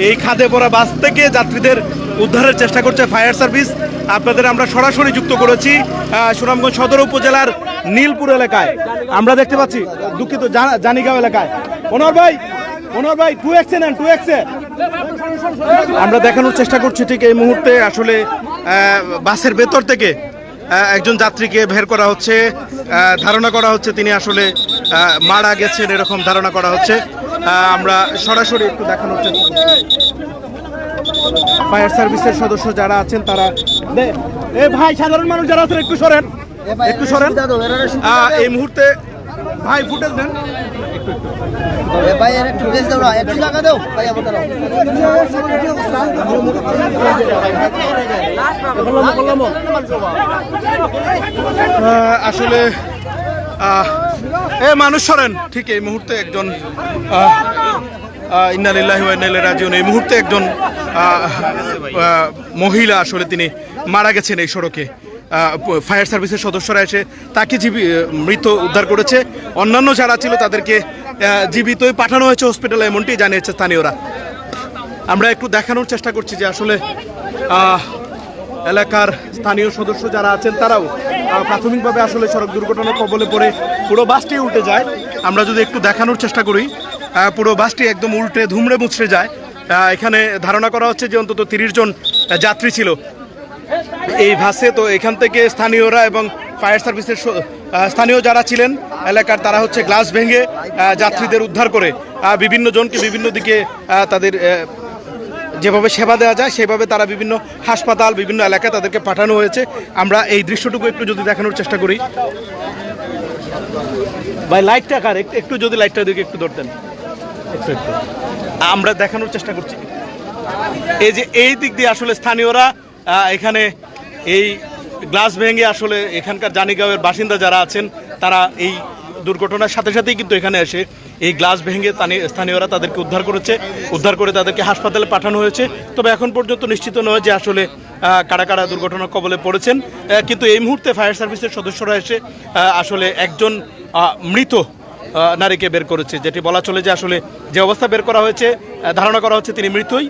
এই খাদে পড়া বাস থেকে যাত্রীদের উদ্ধারের চেষ্টা করছে ফায়ার সার্ভিস। আপনাদের আমরা সরাসরি যুক্ত করেছি সুনামগঞ্জ সদর উপজেলার নীলপুর এলাকায়। আমরা দেখতে পাচ্ছি, দুঃখিত, জানিগাঁও এলাকায়। মনোহর ভাই 2x নেন, 2x আমরা দেখানোর চেষ্টা করছি। ঠিক এই মুহূর্তে আসলে বাসের ভেতর থেকে একজন যাত্রীকে বের করা হচ্ছে। ধারণা করা হচ্ছে তিনি আসলে মারা গেছেন, এরকম ধারণা করা হচ্ছে। আমরা সরাসরি একটু দেখানোর চেষ্টা করছি। ফায়ার সার্ভিসের সদস্য যারা আছেন তারা, ভাই সাধারণ মানুষ যারা আছেন একটু সরেন, একটু সরেন। এই মুহূর্তে ভাই ফুটেজ দেন, আসলে মানুষ সরেন। ঠিক এই মুহূর্তে একজন ইন্না লিল্লাহি ওয়া ইন্না ইলাইহি রাজিউন, এই মুহূর্তে একজন মহিলা আসলে তিনি মারা গেছেন এই সড়কে। ফায়ার সার্ভিসের সদস্যরা এসে তাকে মৃত উদ্ধার করেছে। অন্যান্য যারা ছিল তাদেরকে জীবিতই পাঠানো হয়েছে হসপিটালে, এমনটি জানিয়েছে স্থানীয়রা। আমরা একটু দেখানোর চেষ্টা করছি যে আসলে এলাকার স্থানীয় সদস্য যারা আছেন তারাও প্রাথমিকভাবে আসলে সড়ক দুর্ঘটনার কবলে পড়ে পুরো বাসটি উল্টে যায়। আমরা যদি একটু দেখানোর চেষ্টা করি, পুরো বাসটি একদম উল্টে ধুমড়ে মুচড়ে যায়। এখানে ধারণা করা হচ্ছে যে অন্তত 30 জন যাত্রী ছিল এই বাসে। তো এখান থেকে স্থানীয়রা এবং ফায়ার সার্ভিসের স্থানীয় যারা ছিলেন এলাকার, তারা হচ্ছে গ্লাস ভেঙে যাত্রীদের উদ্ধার করে বিভিন্ন জনকে বিভিন্ন দিকে তাদের যেভাবে সেবা দেওয়া যায় সেভাবে তারা বিভিন্ন হাসপাতাল, বিভিন্ন এলাকায় তাদেরকে পাঠানো হয়েছে। আমরা এই দৃশ্যটুকু একটু যদি দেখানোর চেষ্টা করি। ভাই লাইটটা কার, একটু যদি লাইটটা দিকে একটু ধরতেন, একটু আমরা দেখানোর চেষ্টা করছি। এই যে এই দিক দিয়ে আসলে স্থানীয়রা এখানে এই গ্লাস ভেঙে আসলে এখানকার জানিগাঁওয়ের বাসিন্দা যারা আছেন তারা এই দুর্ঘটনার সাথে সাথেই কিন্তু এখানে এসে এই গ্লাস ভেঙে স্থানীয়রা তাদেরকে উদ্ধার করেছে। উদ্ধার করে তাদেরকে হাসপাতালে পাঠানো হয়েছে। তবে এখন পর্যন্ত নিশ্চিত নয় যে আসলে কারা কারা দুর্ঘটনার কবলে পড়েছেন। কিন্তু এই মুহূর্তে ফায়ার সার্ভিসের সদস্যরা এসে আসলে একজন মৃত নারীকে বের করেছে, যেটি বলা চলে যে আসলে যে অবস্থা বের করা হয়েছে, ধারণা করা হচ্ছে তিনি মৃতই।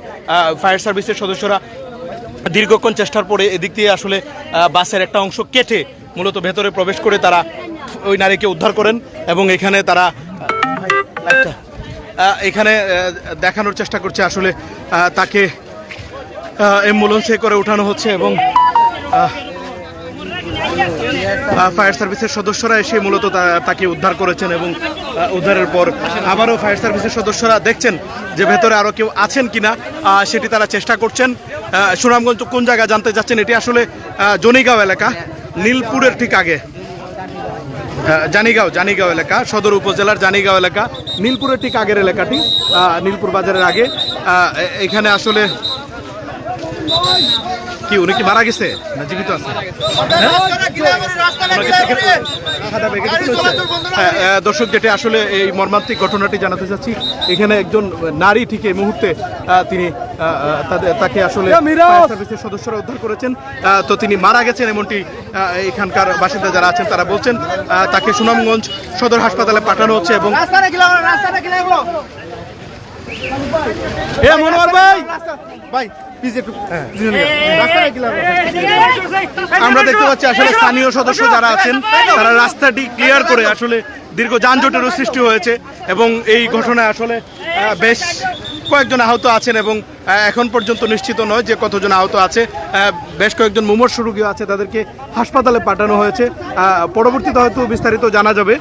ফায়ার সার্ভিসের সদস্যরা দীর্ঘক্ষণ চেষ্টার পরে এদিক দিয়ে আসলে বাসের একটা অংশ কেটে মূলত ভেতরে প্রবেশ করে তারা ওই নারীকে উদ্ধার করেন এবং এখানে তারা এখানে দেখানোর চেষ্টা করছে আসলে তাকে অ্যাম্বুলেন্সে করে উঠানো হচ্ছে এবং ফায়ার সার্ভিসের সদস্যরা এসে মূলত তাকে উদ্ধার করেছেন এবং উদ্ধারের পর আবারও ফায়ার সার্ভিসের সদস্যরা দেখছেন যে ভেতরে আরও কেউ আছেন কিনা, সেটি তারা চেষ্টা করছেন। সুনামগঞ্জ কোন জায়গা জানতে যাচ্ছেন, এটি আসলে জনিগাঁও এলাকা, নীলপুরের ঠিক আগে। জানিগাঁও এলাকা, সদর উপজেলার জানিগাঁও এলাকা, নীলপুরের ঠিক আগের এলাকাটি, নীলপুর বাজারের আগে। এখানে আসলে কি উনি কি মারা গেছে না জীবিত আছে? দর্শক, যেটি আসলে এই মর্মান্তিক ঘটনাটি জানাতে চাচ্ছি, এখানে একজন নারী ঠিক এই মুহূর্তে তিনি তাকে আসলে ফায়ার সার্ভিসের সদস্যরা উদ্ধার করেছেন। তো তিনি মারা গেছেন এমনটি এখানকার বাসিন্দা যারা আছেন তারা বলছেন। তাকে সুনামগঞ্জ সদর হাসপাতালে পাঠানো হচ্ছে এবং মনোহর ভাই আমরা দেখতে পাচ্ছি আসলে স্থানীয় সদস্য যারা আছেন তারা রাস্তাটি ক্লিয়ার করে আসলে দীর্ঘ যানজটেরও সৃষ্টি হয়েছে এবং এই ঘটনায় আসলে বেশ কয়েকজন আহত আছেন এবং এখন পর্যন্ত নিশ্চিত নয় যে কতজন আহত আছে। বেশ কয়েকজন মুমূর্ষু রোগীও আছে, তাদেরকে হাসপাতালে পাঠানো হয়েছে। পরবর্তীতে হয়তো বিস্তারিত জানা যাবে।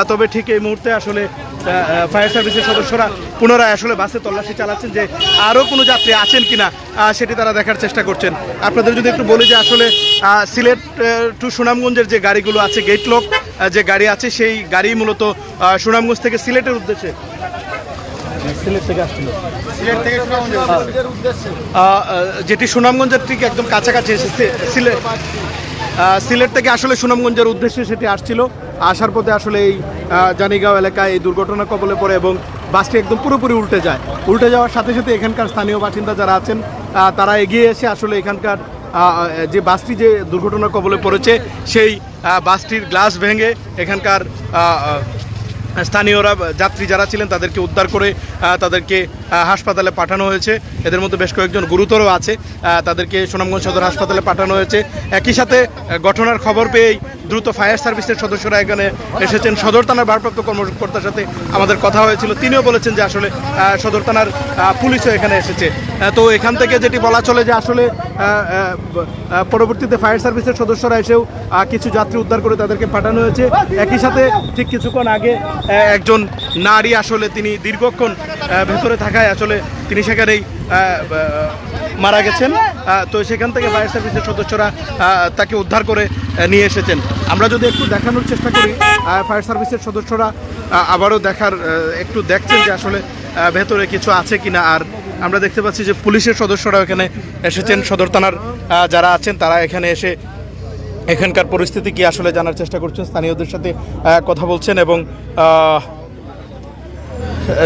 তবে ঠিক এই মুহূর্তে আসলে ফায়ার সার্ভিসের সদস্যরা পুনরায় আসলে বাসে তল্লাশি চালাচ্ছেন যে আরও কোনো যাত্রী আছেন কিনা সেটি তারা দেখার চেষ্টা করছেন। আপনাদের যদি একটু বলি যে আসলে সিলেট টু সুনামগঞ্জের যে গাড়িগুলো আছে, গেট লক যে গাড়ি আছে, সেই গাড়ি মূলত সুনামগঞ্জ থেকে সিলেটের উদ্দেশ্যে যেটি সুনামগঞ্জের ঠিক একদম কাছাকাছি এসেছে। সিলেট থেকে আসলে সুনামগঞ্জের উদ্দেশ্যে সেটি আসছিল। আসার পথে আসলে এই জানিগাঁও এলাকায় এই দুর্ঘটনা কবলে পড়ে এবং বাসটি একদম পুরোপুরি উল্টে যায়। উল্টে যাওয়ার সাথে সাথে এখানকার স্থানীয় বাসিন্দা যারা আছেন তারা এগিয়ে এসে আসলে এখানকার যে বাসটি যে দুর্ঘটনার কবলে পড়েছে সেই বাসটির গ্লাস ভেঙে এখানকার স্থানীয়রা যাত্রী যারা ছিলেন তাদেরকে উদ্ধার করে তাদেরকে হাসপাতালে পাঠানো হয়েছে। এদের মধ্যে বেশ কয়েকজন গুরুতরও আছে, তাদেরকে সুনামগঞ্জ সদর হাসপাতালে পাঠানো হয়েছে। একই সাথে ঘটনার খবর পেয়েই দ্রুত ফায়ার সার্ভিসের সদস্যরা এখানে এসেছেন। সদর থানার ভারপ্রাপ্ত কর্মকর্তার সাথে আমাদের কথা হয়েছিল, তিনিও বলেছেন যে আসলে সদর থানার পুলিশও এখানে এসেছে। তো এখান থেকে যেটি বলা চলে যে আসলে পরবর্তীতে ফায়ার সার্ভিসের সদস্যরা এসেও কিছু যাত্রী উদ্ধার করে তাদেরকে পাঠানো হয়েছে। একই সাথে ঠিক কিছুক্ষণ আগে একজন নারী আসলে তিনি দীর্ঘক্ষণ ভেতরে থাকায় আসলে তিনি সেখানেই মারা গেছেন। তো সেখান থেকে ফায়ার সার্ভিসের সদস্যরা তাকে উদ্ধার করে নিয়ে এসেছেন। আমরা যদি একটু দেখানোর চেষ্টা করি, ফায়ার সার্ভিসের সদস্যরা আবারও একটু দেখছেন যে আসলে ভেতরে কিছু আছে কিনা। আর আমরা দেখতে পাচ্ছি যে পুলিশের সদস্যরা এখানে এসেছেন, সদর থানার যারা আছেন তারা এখানে এসে এখানকার পরিস্থিতি কি আসলে জানার চেষ্টা করছেন, স্থানীয়দের সাথে কথা বলছেন। এবং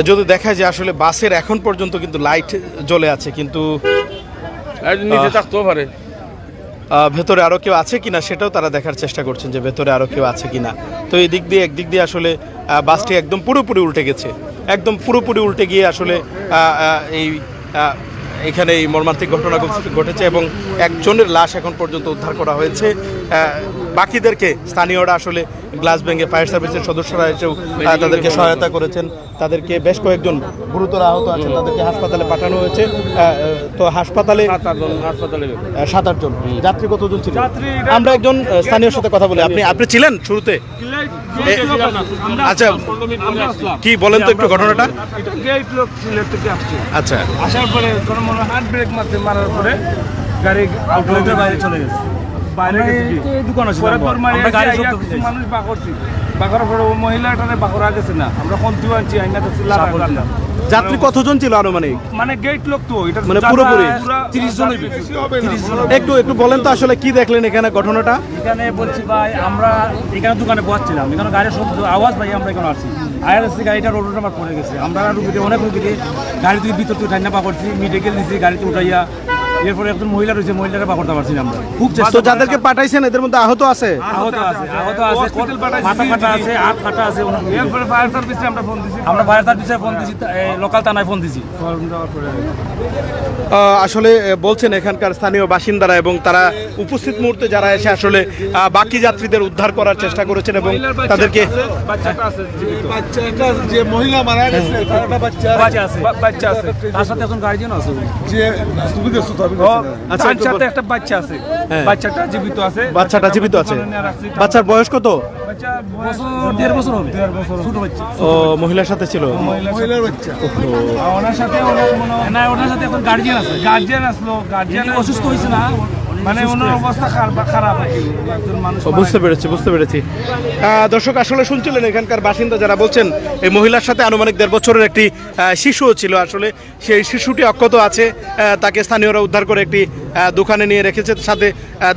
যদি দেখা যায় আসলে বাসের এখন পর্যন্ত কিন্তু লাইট জ্বলে আছে, কিন্তু ভেতরে আরও কেউ আছে কিনা সেটাও তারা দেখার চেষ্টা করছেন যে ভেতরে আরও কেউ আছে কিনা। তো এই দিক দিয়ে একদিক দিয়ে আসলে বাসটি একদম পুরোপুরি উল্টে গেছে, একদম পুরোপুরি উল্টে গিয়ে আসলে এখানে এই মর্মান্তিক ঘটনা ঘটেছে এবং একজনের লাশ এখন পর্যন্ত উদ্ধার করা হয়েছে। বাকিদেরকে স্থানীয়রা আসলে গ্লাস ভেঙে ফায়ার সার্ভিসের সদস্যরা এসেও তাদেরকে সহায়তা করেছেন। তাদেরকে বেশ কয়েকজন গুরুতর আহত আছেন, তাদেরকে হাসপাতালে পাঠানো হয়েছে। তো হাসপাতালে 7-8 জন। যাত্রী কতজন ছিল? আমরা একজন স্থানীয়র সাথে কথা বলি। আপনি ছিলেন শুরুতে? আচ্ছা, কি বলেন তো একটু ঘটনাটা। আচ্ছা, আসার পরে হাত ব্রেক মারার পরে গাড়ি আউটলেটের বাইরে চলে গেছে। মানুষ বাকরছি, বাকরার পরে ও মহিলাটারে বাকরা গেছে না, আমরা কমতি আনছি আইনা তো যাত্রী কতজন ছিল আনুমানিক? মানে গেট লোক তো এটা মানে পুরোপুরি 30 জনের একটু বলেন তো আসলে কি দেখলেন এখানে ঘটনাটা। এখানে বলছি ভাই, আমরা এখানে দোকানে বসছিলাম, এখানে গাড়ির শব্দ আওয়াজ ভাই আমরা এখানে আসছি, আইআরএসসি গাড়িটা রোড নাম্বার পড়ে গেছে। আমরা রুগীতে অনেক রুগীতে গাড়ি থেকে ভিতর থেকে ঠান্ডা পা করছি, মেডিকেল দিচ্ছি, গাড়িতে উঠাইয়া। এরপরে একজন মহিলা রয়েছে, মহিলারা পা করতে পারছি না আমরা। খুব চেষ্টা। যাদেরকে পাঠাইছেন এদের মধ্যে আহত আছে? আহত আছে, মাথা ফাটা আছে, হাত ফাটা আছে। এরপরে ফায়ার সার্ভিসে আমরা ফোন দিছি, ফায়ার সার্ভিসে ফোন দিছি, লোকাল থানায় ফোন দিছি। আসলে বলছেন এখানকার স্থানীয় বাসিন্দারা এবং তারা উপস্থিত মুহূর্তে যারা এসে আসলে বাকি যাত্রীদের উদ্ধার করার চেষ্টা করেছেন এবং তাদেরকে যে মহিলা মারা গেছে তার একটা বাচ্চা আছে, তার সাথে এখন গার্জিয়ান আছে, যে সাথে একটা বাচ্চা আছে, বাচ্চাটা জীবিত আছে। বাচ্চাটা জীবিত আছে। বাচ্চার বয়স কত? 1.5 বছর হবে, ছোট বাচ্চা। ও মহিলার সাথে ছিল, মহিলার বাচ্চা। ওনার সাথে ওনার সাথে এখন গার্জিয়ান আছে, গার্জিয়ান আসলো, গার্জিয়ান অসুস্থ হয়েছে না, মানে ওনার অবস্থা খারাপ। বুঝতে পেরেছি। দর্শক আসলে শুনছিলেন এখানকার বাসিন্দা যারা বলছেন এই মহিলার সাথে আনুমানিক 1.5 বছরের একটি শিশুও ছিল। আসলে সেই শিশুটি অক্ষত আছে, তাকে স্থানীয়রা উদ্ধার করে একটি দোকানে নিয়ে রেখেছে। সাথে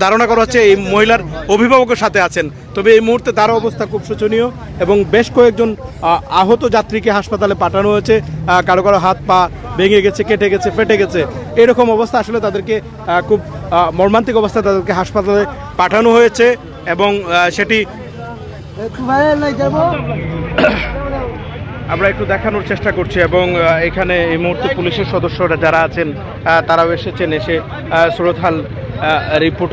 ধারণা করা হচ্ছে এই মহিলার অভিভাবকের সাথে আছেন। তবে এই মুহূর্তে তার অবস্থা খুব শোচনীয় এবং বেশ কয়েকজন আহত যাত্রীকে হাসপাতালে পাঠানো হয়েছে। কারো হাত পা ভেঙে গেছে, কেটে গেছে, ফেটে গেছে, এরকম অবস্থা। আসলে তাদেরকে খুব মর্মান্তিক অবস্থায় তাদেরকে হাসপাতালে পাঠানো হয়েছে এবং সেটি আমরা একটু দেখানোর চেষ্টা করছি। এবং এখানে এই মুহূর্তে পুলিশের সদস্যরা যারা আছেন তারাও এসেছেন, এসে সুরতহাল রিপোর্ট